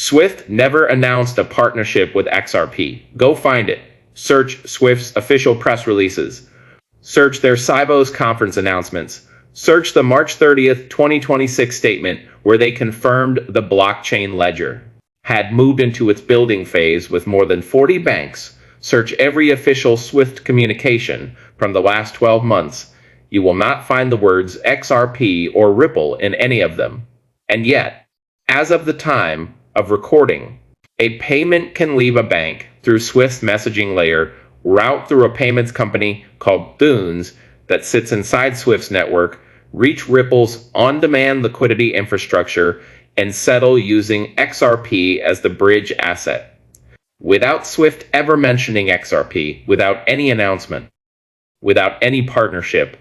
Swift never announced a partnership with XRP. Go find it. Search Swift's official press releases. Search their Sibos conference announcements. Search the March 30th, 2026 statement where they confirmed the blockchain ledger had moved into its building phase with more than 40 banks. Search every official Swift communication from the last 12 months. You will not find the words XRP or Ripple in any of them. And yet, as of the time of recording, a payment can leave a bank through Swift's messaging layer, route through a payments company called Thunes that sits inside Swift's network, reach Ripple's on-demand liquidity infrastructure, and settle using XRP as the bridge asset. Without Swift ever mentioning XRP, without any announcement, without any partnership,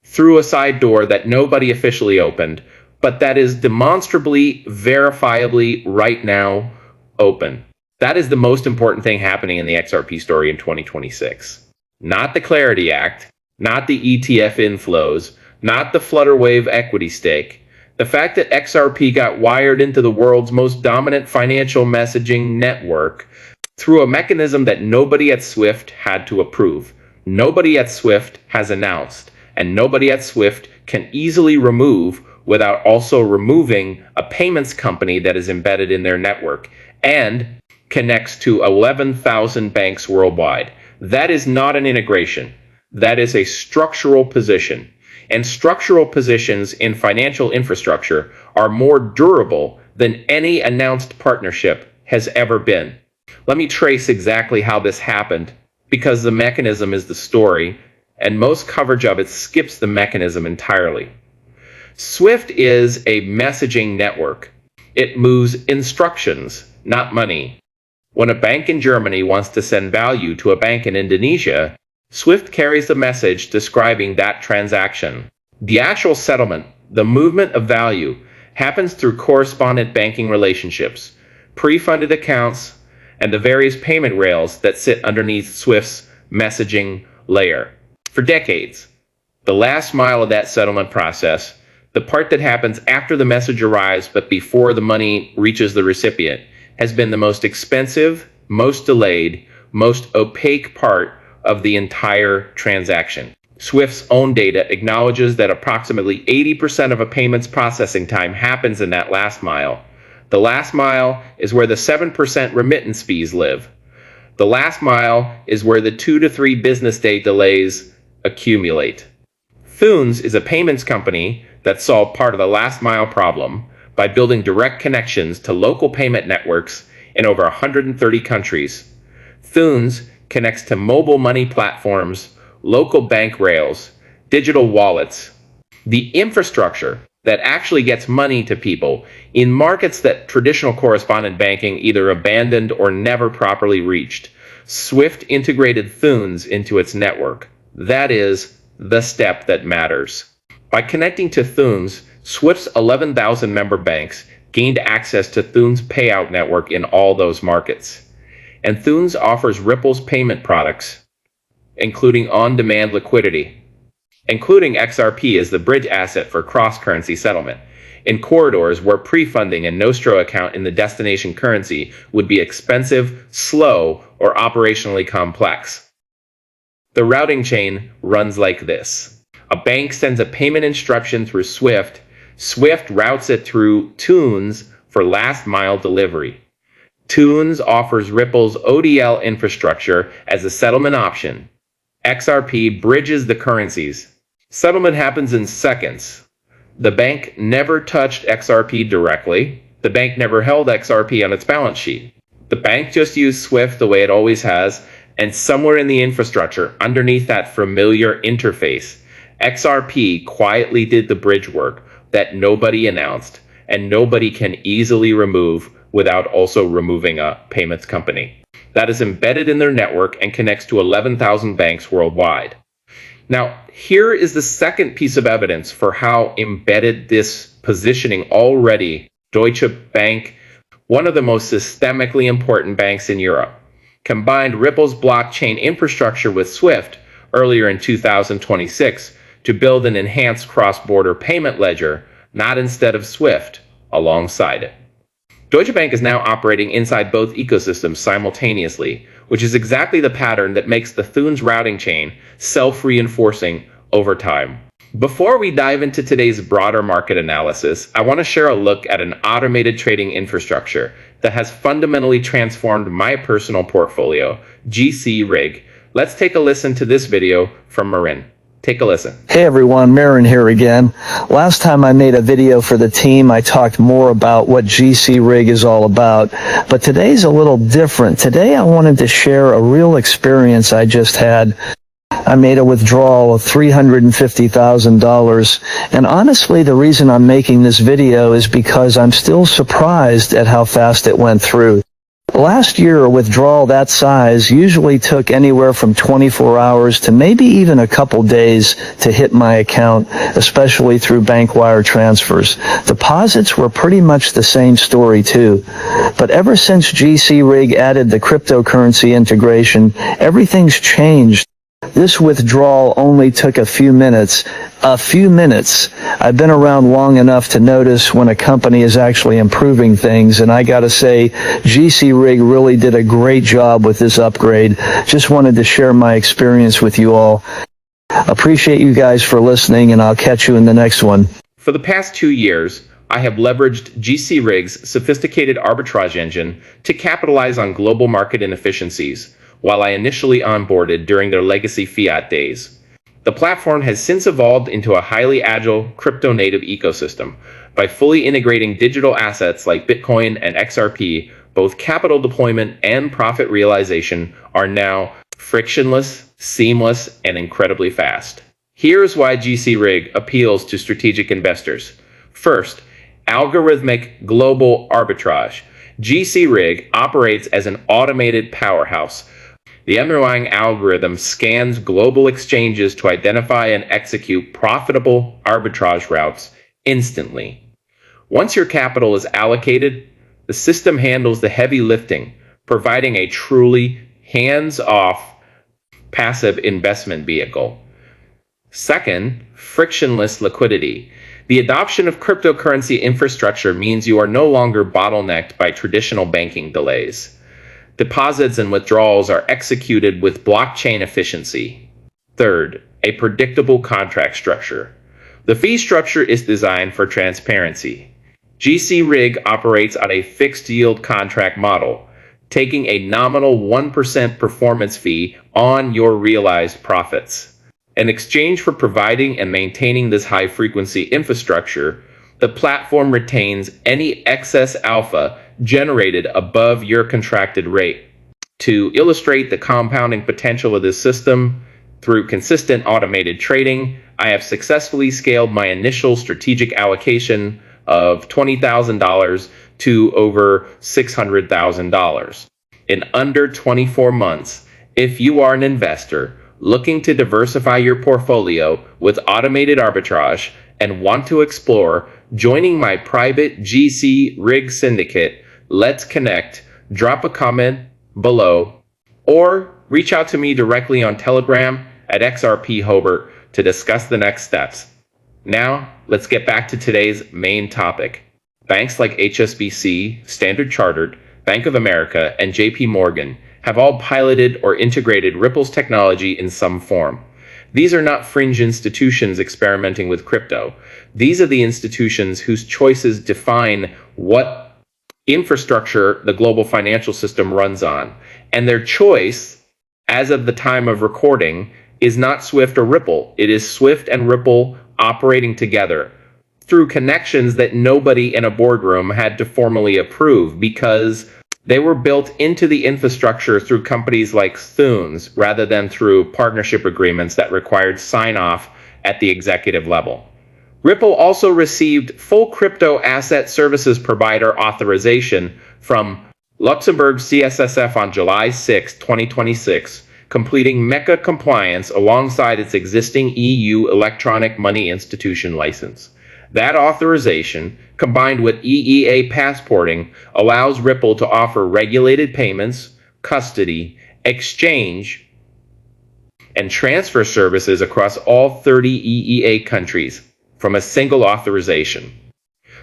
through a side door that nobody officially opened, but that is demonstrably, verifiably, right now, open. That is the most important thing happening in the XRP story in 2026. Not the Clarity Act, not the ETF inflows, not the Flutterwave equity stake. The fact that XRP got wired into the world's most dominant financial messaging network through a mechanism that nobody at Swift had to approve, nobody at Swift has announced, and nobody at Swift can easily remove without also removing a payments company that is embedded in their network and connects to 11,000 banks worldwide. That is not an integration. That is a structural position. And structural positions in financial infrastructure are more durable than any announced partnership has ever been. Let me trace exactly how this happened, because the mechanism is the story, and most coverage of it skips the mechanism entirely. Swift is a messaging network. It moves instructions, not money. When a bank in Germany wants to send value to a bank in Indonesia, Swift carries the message describing that transaction. The actual settlement, the movement of value, happens through correspondent banking relationships, pre-funded accounts, and the various payment rails that sit underneath Swift's messaging layer. For decades, the last mile of that settlement process, the part that happens after the message arrives but before the money reaches the recipient, has been the most expensive, most delayed, most opaque part of the entire transaction. Swift's own data acknowledges that approximately 80% of a payment's processing time happens in that last mile. The last mile is where the 7% remittance fees live. The last mile is where the 2 to 3 business day delays accumulate. Thunes is a payments company that solved part of the last mile problem by building direct connections to local payment networks in over 130 countries. Thunes connects to mobile money platforms, local bank rails, digital wallets, the infrastructure that actually gets money to people in markets that traditional correspondent banking either abandoned or never properly reached. Swift integrated Thunes into its network. That is the step that matters. By connecting to Thunes, Swift's 11,000 member banks gained access to Thunes' payout network in all those markets. And Thunes offers Ripple's payment products, including on-demand liquidity, including XRP as the bridge asset for cross-currency settlement, in corridors where pre-funding a Nostro account in the destination currency would be expensive, slow, or operationally complex. The routing chain runs like this. A bank sends a payment instruction through Swift. Swift routes it through Thunes for last-mile delivery. Thunes offers Ripple's ODL infrastructure as a settlement option. XRP bridges the currencies. Settlement happens in seconds. The bank never touched XRP directly. The bank never held XRP on its balance sheet. The bank just used Swift the way it always has, and somewhere in the infrastructure, underneath that familiar interface, XRP quietly did the bridge work that nobody announced and nobody can easily remove without also removing a payments company. That is embedded in their network and connects to 11,000 banks worldwide. Now, here is the second piece of evidence for how embedded this positioning already. Deutsche Bank, one of the most systemically important banks in Europe, combined Ripple's blockchain infrastructure with Swift earlier in 2026 to build an enhanced cross-border payment ledger, not instead of Swift, alongside it. Deutsche Bank is now operating inside both ecosystems simultaneously, which is exactly the pattern that makes the Thunes routing chain self-reinforcing over time. Before we dive into today's broader market analysis, I want to share a look at an automated trading infrastructure that has fundamentally transformed my personal portfolio, GCRIG. Let's take a listen to this video from Marin. Take a listen. Hey everyone, Marin here again. Last time I made a video for the team, I talked more about what GCRIG is all about, but today's a little different. Today I wanted to share a real experience I just had. I made a withdrawal of $350,000, and honestly the reason I'm making this video is because I'm still surprised at how fast it went through. Last year, a withdrawal that size usually took anywhere from 24 hours to maybe even a couple days to hit my account, especially through bank wire transfers. Deposits were pretty much the same story too. But ever since GCRIG added the cryptocurrency integration, everything's changed. This withdrawal only took a few minutes. I've been around long enough to notice when a company is actually improving things, and I gotta say, GCRIG really did a great job with this upgrade. Just wanted to share my experience with you all. Appreciate you guys for listening, and I'll catch you in the next one. For the past 2 years, I have leveraged GCRIG's sophisticated arbitrage engine to capitalize on global market inefficiencies, while I initially onboarded during their legacy fiat days. The platform has since evolved into a highly agile, crypto-native ecosystem. By fully integrating digital assets like Bitcoin and XRP, both capital deployment and profit realization are now frictionless, seamless, and incredibly fast. Here's why GCRIG appeals to strategic investors. First, algorithmic global arbitrage. GCRIG operates as an automated powerhouse. The underlying algorithm scans global exchanges to identify and execute profitable arbitrage routes instantly. Once your capital is allocated, the system handles the heavy lifting, providing a truly hands-off passive investment vehicle. Second, frictionless liquidity. The adoption of cryptocurrency infrastructure means you are no longer bottlenecked by traditional banking delays. Deposits and withdrawals are executed with blockchain efficiency. Third, a predictable contract structure. The fee structure is designed for transparency. GCRIG operates on a fixed yield contract model, taking a nominal 1% performance fee on your realized profits. In exchange for providing and maintaining this high-frequency infrastructure, the platform retains any excess alpha generated above your contracted rate. To illustrate the compounding potential of this system, through consistent automated trading, I have successfully scaled my initial strategic allocation of $20,000 to over $600,000 in under 24 months. If you are an investor looking to diversify your portfolio with automated arbitrage and want to explore joining my private GCRIG syndicate, let's connect. Drop a comment below or reach out to me directly on Telegram at XRP Hobart to discuss the next steps. Now, let's get back to today's main topic. Banks like HSBC, Standard Chartered, Bank of America, and JP Morgan have all piloted or integrated Ripple's technology in some form. These are not fringe institutions experimenting with crypto. These are the institutions whose choices define what infrastructure the global financial system runs on. And their choice, as of the time of recording, is not Swift or Ripple. It is Swift and Ripple operating together through connections that nobody in a boardroom had to formally approve because they were built into the infrastructure through companies like Thunes rather than through partnership agreements that required sign-off at the executive level. Ripple also received full crypto asset services provider authorization from Luxembourg CSSF on July 6, 2026, completing MiCA compliance alongside its existing EU electronic money institution license. That authorization, combined with EEA passporting, allows Ripple to offer regulated payments, custody, exchange, and transfer services across all 30 EEA countries from a single authorization.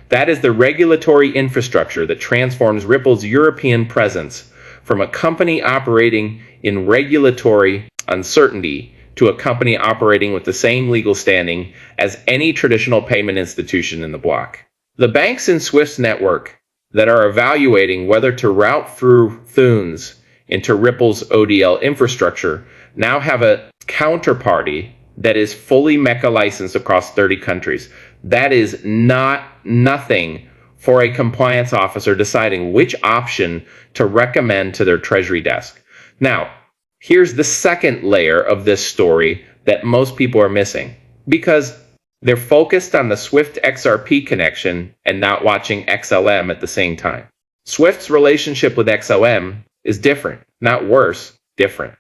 That is the regulatory infrastructure that transforms Ripple's European presence from a company operating in regulatory uncertainty to a company operating with the same legal standing as any traditional payment institution in the block. The banks in Swift's network that are evaluating whether to route through Thunes into Ripple's ODL infrastructure now have a counterparty that is fully MECA licensed across 30 countries. That is nothing for a compliance officer deciding which option to recommend to their treasury desk. Now, here's the second layer of this story that most people are missing, because they're focused on the Swift XRP connection and not watching XLM at the same time. Swift's relationship with XLM is different, not worse, different.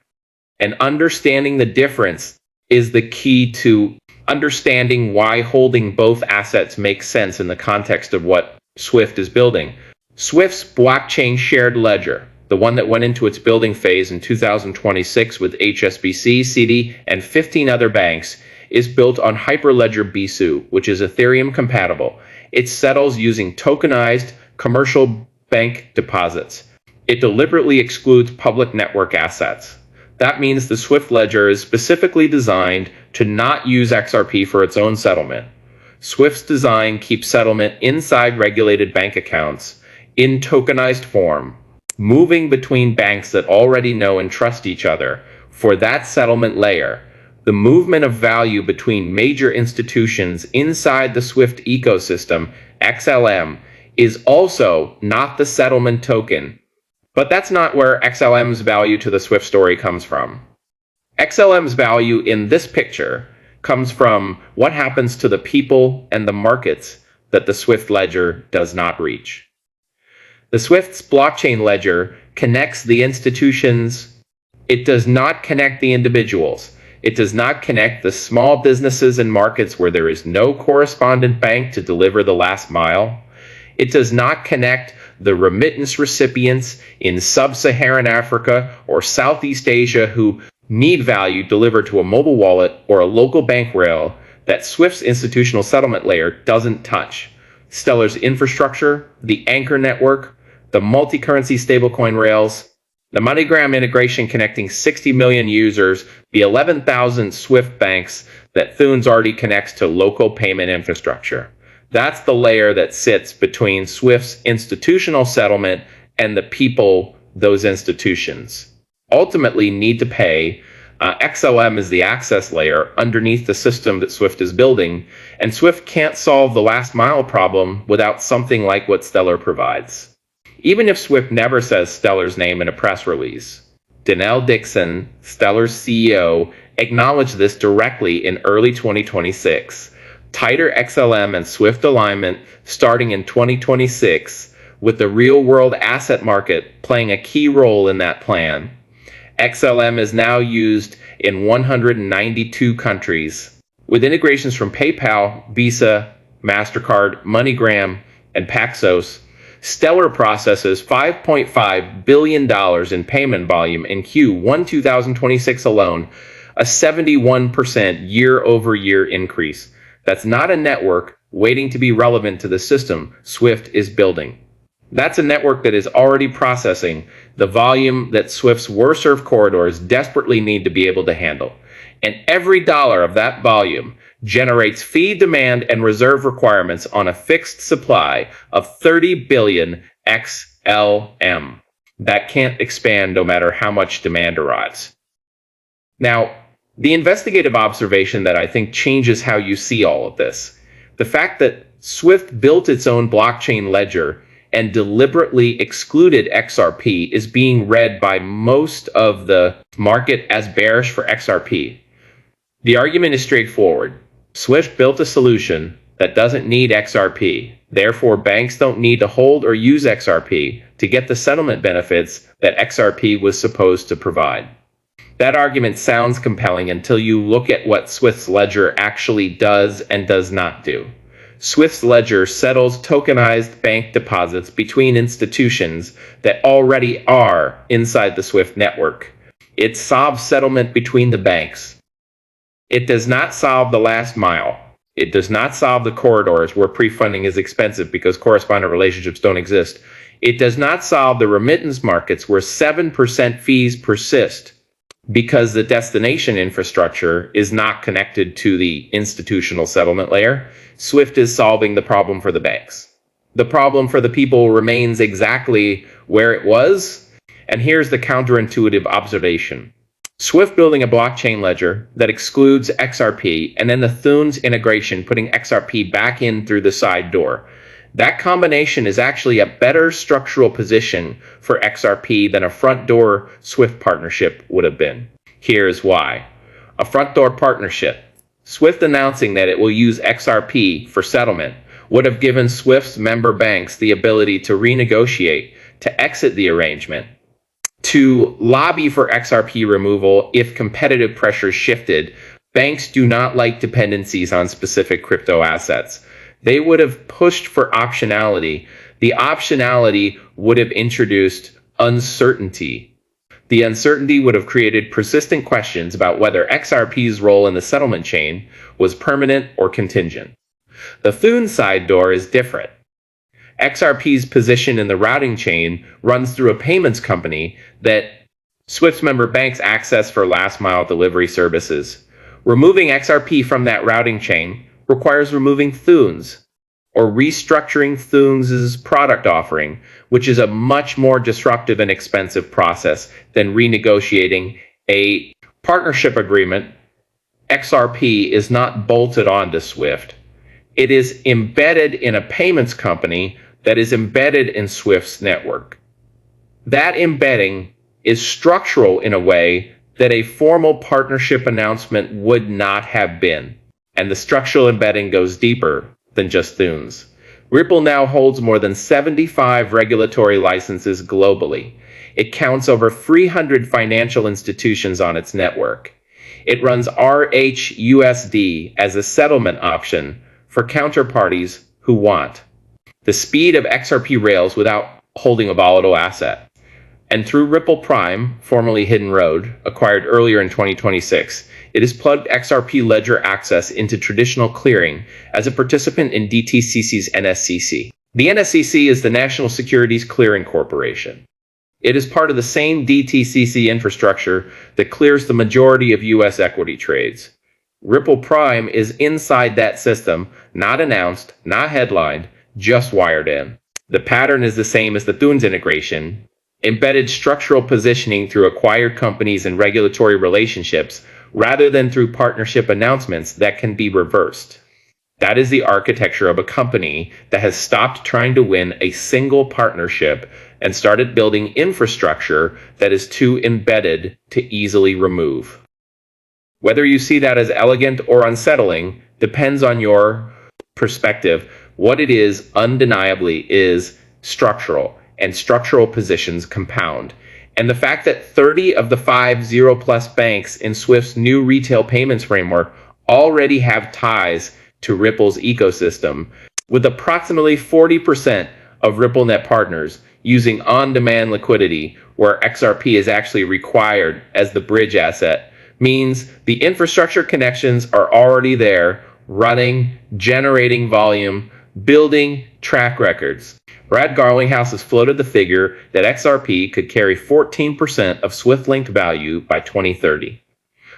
And understanding the difference is the key to understanding why holding both assets makes sense in the context of what Swift is building. Swift's blockchain shared ledger, the one that went into its building phase in 2026 with HSBC, CD, and 15 other banks, is built on Hyperledger BSU, which is Ethereum compatible. It settles using tokenized commercial bank deposits. It deliberately excludes public network assets. That means the Swift ledger is specifically designed to not use XRP for its own settlement. Swift's design keeps settlement inside regulated bank accounts in tokenized form, moving between banks that already know and trust each other. For that settlement layer, the movement of value between major institutions inside the Swift ecosystem, XLM, is also not the settlement token. But that's not where XLM's value to the Swift story comes from. XLM's value in this picture comes from what happens to the people and the markets that the Swift ledger does not reach. The Swift's blockchain ledger connects the institutions. It does not connect the individuals. It does not connect the small businesses and markets where there is no correspondent bank to deliver the last mile. It does not connect the remittance recipients in sub-Saharan Africa or Southeast Asia who need value delivered to a mobile wallet or a local bank rail that Swift's institutional settlement layer doesn't touch. Stellar's infrastructure, the Anchor network, the multi-currency stablecoin rails, the MoneyGram integration connecting 60 million users, the 11,000 Swift banks that Thunes already connects to local payment infrastructure. That's the layer that sits between Swift's institutional settlement and the people those institutions ultimately need to pay. XLM is the access layer underneath the system that Swift is building, and Swift can't solve the last mile problem without something like what Stellar provides. Even if Swift never says Stellar's name in a press release, Danelle Dixon, Stellar's CEO, acknowledged this directly in early 2026. Tighter XLM and Swift alignment starting in 2026, with the real-world asset market playing a key role in that plan. XLM is now used in 192 countries, with integrations from PayPal, Visa, MasterCard, MoneyGram, and Paxos. Stellar processes $5.5 billion in payment volume in Q1 2026 alone, a 71% year-over-year increase. That's not a network waiting to be relevant to the system Swift is building. That's a network that is already processing the volume that Swift's WRSRF corridors desperately need to be able to handle. And every dollar of that volume generates fee demand and reserve requirements on a fixed supply of 30 billion XLM. That can't expand no matter how much demand arrives. Now, the investigative observation that I think changes how you see all of this, the fact that Swift built its own blockchain ledger and deliberately excluded XRP, is being read by most of the market as bearish for XRP. The argument is straightforward. Swift built a solution that doesn't need XRP. Therefore, banks don't need to hold or use XRP to get the settlement benefits that XRP was supposed to provide. That argument sounds compelling until you look at what Swift's ledger actually does and does not do. Swift's ledger settles tokenized bank deposits between institutions that already are inside the Swift network. It solves settlement between the banks. It does not solve the last mile. It does not solve the corridors where pre-funding is expensive because correspondent relationships don't exist. It does not solve the remittance markets where 7% fees persist because the destination infrastructure is not connected to the institutional settlement layer. SWIFT is solving the problem for the banks. The problem for the people remains exactly where it was. And here's the counterintuitive observation. SWIFT building a blockchain ledger that excludes XRP, and then the Thunes integration putting XRP back in through the side door. That combination is actually a better structural position for XRP than a front door SWIFT partnership would have been. Here's why. A front door partnership. SWIFT announcing that it will use XRP for settlement would have given SWIFT's member banks the ability to renegotiate, to exit the arrangement, to lobby for XRP removal if competitive pressures shifted. Banks do not like dependencies on specific crypto assets. They would have pushed for optionality. The optionality would have introduced uncertainty. The uncertainty would have created persistent questions about whether XRP's role in the settlement chain was permanent or contingent. The Thunes side door is different. XRP's position in the routing chain runs through a payments company that SWIFT's member banks access for last-mile delivery services. Removing XRP from that routing chain requires removing Thunes, or restructuring Thunes' product offering, which is a much more disruptive and expensive process than renegotiating a partnership agreement. XRP is not bolted onto SWIFT. It is embedded in a payments company that is embedded in SWIFT's network. That embedding is structural in a way that a formal partnership announcement would not have been. And the structural embedding goes deeper than just Thunes. Ripple now holds more than 75 regulatory licenses globally. It counts over 300 financial institutions on its network. It runs RHUSD as a settlement option for counterparties who want the speed of XRP rails without holding a volatile asset. And through Ripple Prime, formerly Hidden Road, acquired earlier in 2026, it has plugged XRP ledger access into traditional clearing as a participant in DTCC's NSCC. The NSCC is the National Securities Clearing Corporation. It is part of the same DTCC infrastructure that clears the majority of U.S. equity trades. Ripple Prime is inside that system, not announced, not headlined, just wired in. The pattern is the same as the Thunes integration, embedded structural positioning through acquired companies and regulatory relationships, rather than through partnership announcements that can be reversed. That is the architecture of a company that has stopped trying to win a single partnership and started building infrastructure that is too embedded to easily remove. Whether you see that as elegant or unsettling depends on your perspective. What it is undeniably is structural, and structural positions compound. And the fact that 30 of the 5 zero-plus banks in SWIFT's new retail payments framework already have ties to Ripple's ecosystem, with approximately 40% of RippleNet partners using on-demand liquidity, where XRP is actually required as the bridge asset, means the infrastructure connections are already there, running, generating volume, building track records. Brad Garlinghouse has floated the figure that XRP could carry 14% of SWIFT-linked value by 2030.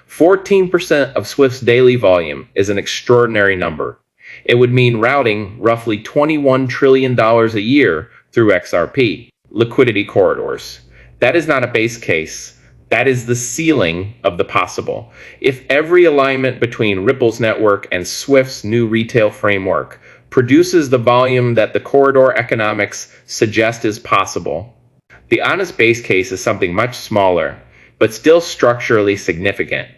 14% of SWIFT's daily volume is an extraordinary number. It would mean routing roughly $21 trillion a year through XRP. Liquidity corridors. That is not a base case. That is the ceiling of the possible. If every alignment between Ripple's network and SWIFT's new retail framework produces the volume that the corridor economics suggest is possible, the honest base case is something much smaller, but still structurally significant.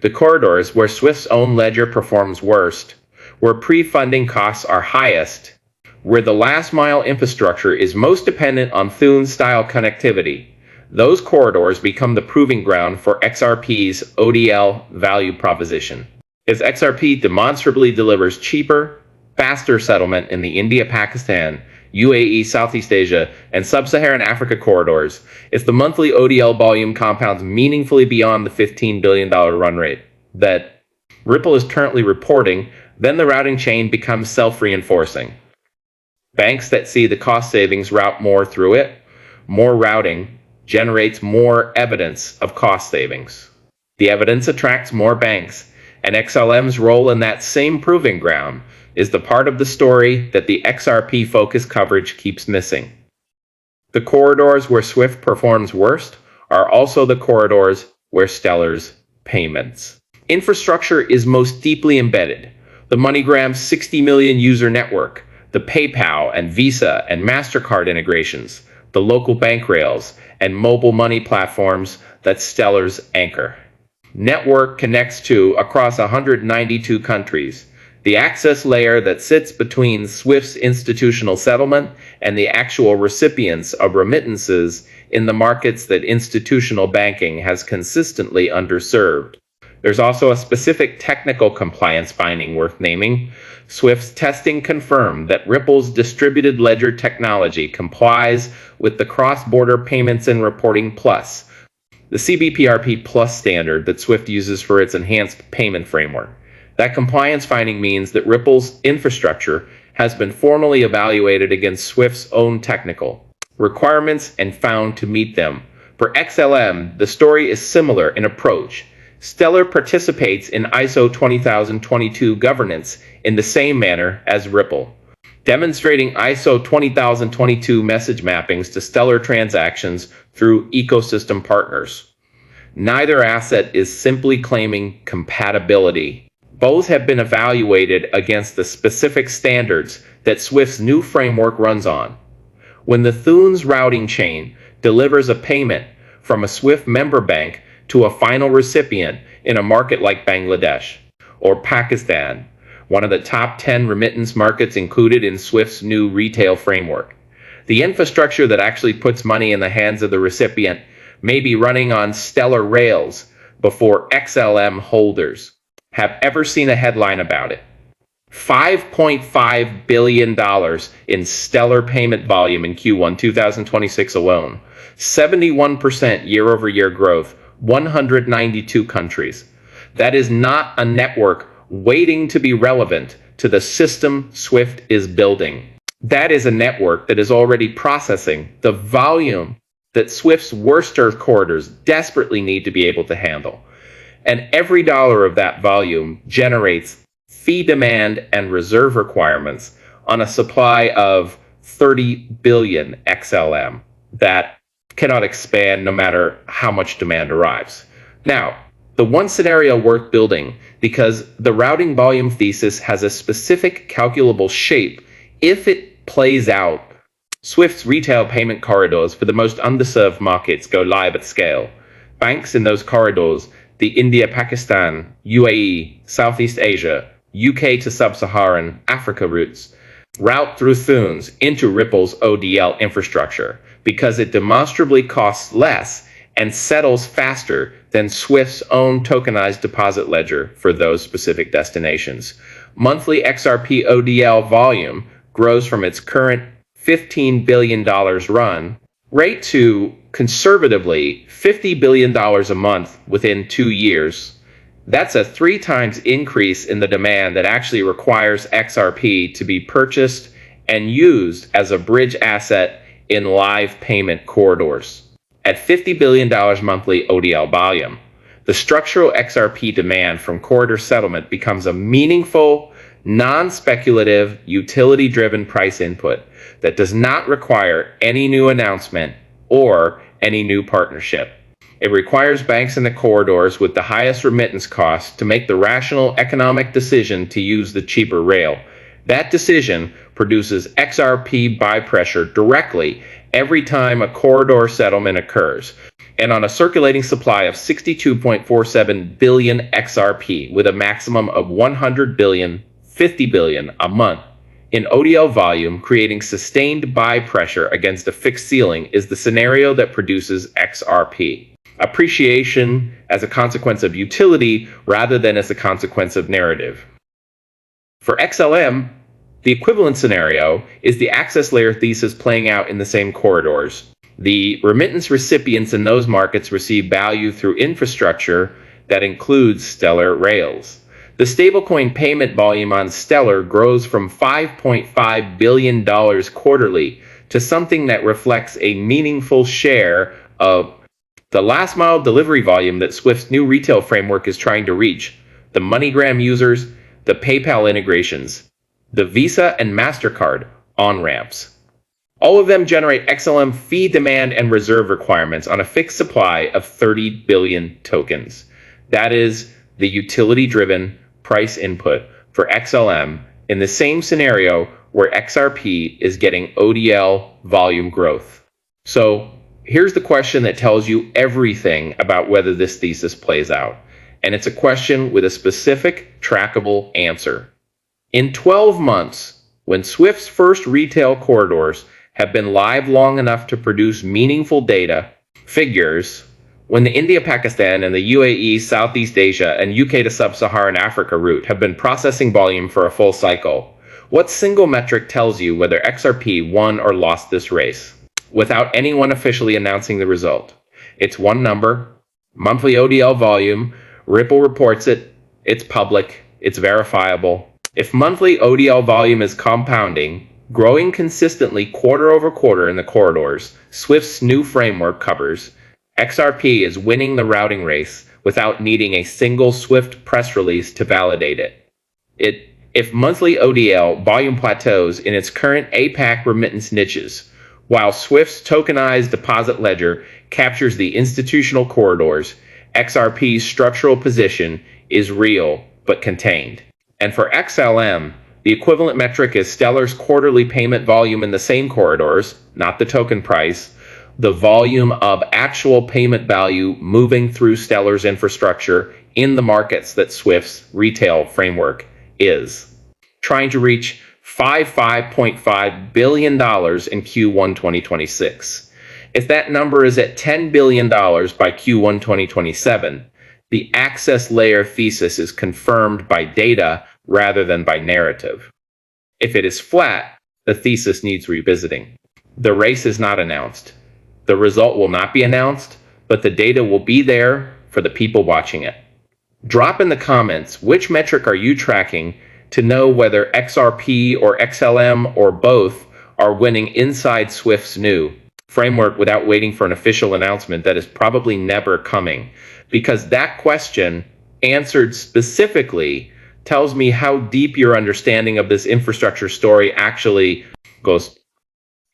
The corridors where SWIFT's own ledger performs worst, where pre-funding costs are highest, where the last-mile infrastructure is most dependent on Thunes-style connectivity, those corridors become the proving ground for XRP's ODL value proposition. As XRP demonstrably delivers cheaper, faster settlement in the India-Pakistan, UAE, Southeast Asia, and Sub-Saharan Africa corridors, if the monthly ODL volume compounds meaningfully beyond the $15 billion run rate that Ripple is currently reporting, then the routing chain becomes self-reinforcing. Banks that see the cost savings route more through it. More routing generates more evidence of cost savings. The evidence attracts more banks, and XLM's role in that same proving ground is the part of the story that the XRP-focused coverage keeps missing. The corridors where SWIFT performs worst are also the corridors where Stellar's payments. Infrastructure is most deeply embedded. The MoneyGram's 60 million user network, the PayPal and Visa and MasterCard integrations, the local bank rails, and mobile money platforms that Stellar's anchor. Network connects to across 192 countries. The access layer that sits between SWIFT's institutional settlement and the actual recipients of remittances in the markets that institutional banking has consistently underserved. There's also a specific technical compliance finding worth naming. SWIFT's testing confirmed that Ripple's distributed ledger technology complies with the Cross-Border Payments and Reporting Plus, the CBPRP Plus standard that SWIFT uses for its enhanced payment framework. That compliance finding means that Ripple's infrastructure has been formally evaluated against SWIFT's own technical requirements and found to meet them. For XLM, the story is similar in approach. Stellar participates in ISO 20022 governance in the same manner as Ripple, demonstrating ISO 20022 message mappings to Stellar transactions through ecosystem partners. Neither asset is simply claiming compatibility. Both have been evaluated against the specific standards that SWIFT's new framework runs on. When the Thunes routing chain delivers a payment from a SWIFT member bank to a final recipient in a market like Bangladesh or Pakistan, one of the top 10 remittance markets included in SWIFT's new retail framework. The infrastructure that actually puts money in the hands of the recipient may be running on Stellar rails before XLM holders have ever seen a headline about it. $5.5 billion in Stellar payment volume in Q1 2026 alone, 71% year-over-year growth, 192 countries. That is not a network waiting to be relevant to the system SWIFT is building. That is a network that is already processing the volume that SWIFT's worst-served corridors desperately need to be able to handle. And every dollar of that volume generates fee demand and reserve requirements on a supply of 30 billion XLM that cannot expand no matter how much demand arrives. Now, the one scenario worth building, because the routing volume thesis has a specific calculable shape if it plays out, SWIFT's retail payment corridors for the most underserved markets go live at scale. Banks in those corridors, the India, Pakistan, UAE, Southeast Asia, UK to Sub-Saharan Africa routes, route through Thunes into Ripple's ODL infrastructure because it demonstrably costs less and settles faster than SWIFT's own tokenized deposit ledger for those specific destinations. Monthly XRP ODL volume grows from its current $15 billion run rate to conservatively $50 billion a month within 2 years. That's a 3 times increase in the demand that actually requires XRP to be purchased and used as a bridge asset in live payment corridors. At $50 billion monthly ODL volume, the structural XRP demand from corridor settlement becomes a meaningful, non-speculative, utility-driven price input that does not require any new announcement or any new partnership. It requires banks in the corridors with the highest remittance costs to make the rational economic decision to use the cheaper rail. That decision produces XRP buy pressure directly every time a corridor settlement occurs, and on a circulating supply of 62.47 billion XRP with a maximum of 100 billion, 50 billion a month in ODL volume, creating sustained buy pressure against a fixed ceiling is the scenario that produces XRP. Appreciation as a consequence of utility rather than as a consequence of narrative. For XLM, the equivalent scenario is the access layer thesis playing out in the same corridors. The remittance recipients in those markets receive value through infrastructure that includes Stellar rails. The stablecoin payment volume on Stellar grows from $5.5 billion quarterly to something that reflects a meaningful share of the last mile delivery volume that Swift's new retail framework is trying to reach. The MoneyGram users, the PayPal integrations, the Visa and MasterCard on-ramps. All of them generate XLM fee demand and reserve requirements on a fixed supply of 30 billion tokens. That is the utility-driven price input for XLM in the same scenario where XRP is getting ODL volume growth. So here's the question that tells you everything about whether this thesis plays out. And it's a question with a specific, trackable answer. In 12 months, when Swift's first retail corridors have been live long enough to produce meaningful data, figures, when the India, Pakistan, and the UAE, Southeast Asia, and UK to Sub-Saharan Africa route have been processing volume for a full cycle, what single metric tells you whether XRP won or lost this race? Without anyone officially announcing the result. It's one number, monthly ODL volume. Ripple reports it, it's public, it's verifiable. If monthly ODL volume is compounding, growing consistently quarter over quarter in the corridors Swift's new framework covers, XRP is winning the routing race without needing a single Swift press release to validate it. If monthly ODL volume plateaus in its current APAC remittance niches, while Swift's tokenized deposit ledger captures the institutional corridors, XRP's structural position is real but contained. And for XLM, the equivalent metric is Stellar's quarterly payment volume in the same corridors, not the token price, the volume of actual payment value moving through Stellar's infrastructure in the markets that Swift's retail framework is. Trying to reach $5.5 billion in Q1 2026. If that number is at $10 billion by Q1 2027, the access layer thesis is confirmed by data rather than by narrative. If it is flat, the thesis needs revisiting. The race is not announced. The result will not be announced, but the data will be there for the people watching it. Drop in the comments which metric are you tracking to know whether XRP or XLM or both are winning inside Swift's new framework without waiting for an official announcement that is probably never coming. Because that question, answered specifically, tells me how deep your understanding of this infrastructure story actually goes.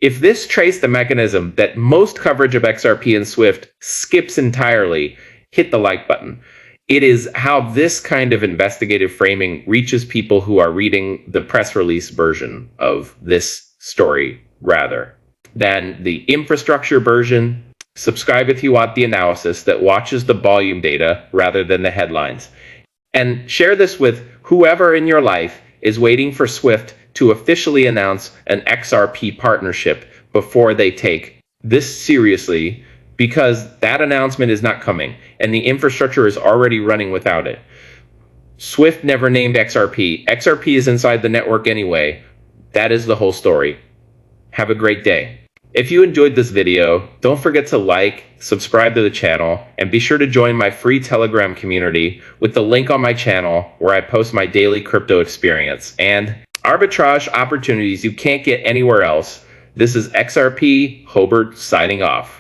If this traced the mechanism that most coverage of XRP and Swift skips entirely, hit the like button. It is how this kind of investigative framing reaches people who are reading the press release version of this story rather than the infrastructure version. Subscribe if you want the analysis that watches the volume data rather than the headlines. And share this with whoever in your life is waiting for Swift to officially announce an XRP partnership before they take this seriously, because that announcement is not coming and the infrastructure is already running without it. Swift never named XRP. XRP is inside the network anyway. That is the whole story. Have a great day. If you enjoyed this video, don't forget to like, subscribe to the channel, and be sure to join my free Telegram community with the link on my channel where I post my daily crypto experience and arbitrage opportunities you can't get anywhere else. This is XRP Hobart signing off.